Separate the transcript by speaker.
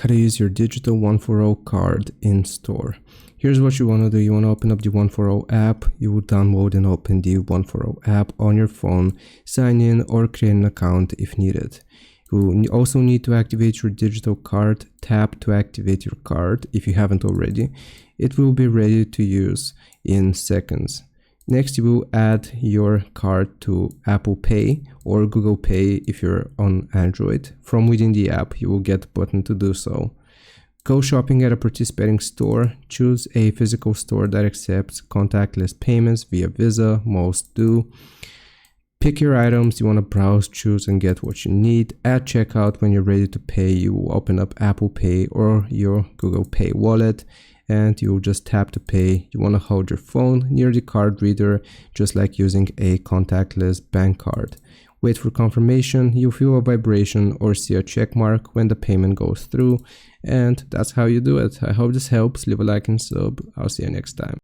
Speaker 1: how to use your digital One4All card in store. Here's what you want to do. You want to open up the One4All app. You will download and open the One4All app on your phone, sign in or create an account if needed. You also need to activate your digital card. Tap to activate your card if you haven't already. It will be ready to use in seconds. Next, you will add your card to Apple Pay or Google Pay if you're on Android. From within the app, you will get a button to do so. Go shopping at a participating store. Choose a physical store that accepts contactless payments via Visa. Most do. Pick your items you want to browse, choose, and get what you need. At checkout, when you're ready to pay, you will open up Apple Pay or your Google Pay wallet, and you'll just tap to pay. You want to hold your phone near the card reader, just like using a contactless bank card. Wait for confirmation. You'll feel a vibration or see a check mark when the payment goes through, and that's how you do it. I hope this helps. Leave a like and sub. I'll see you next time.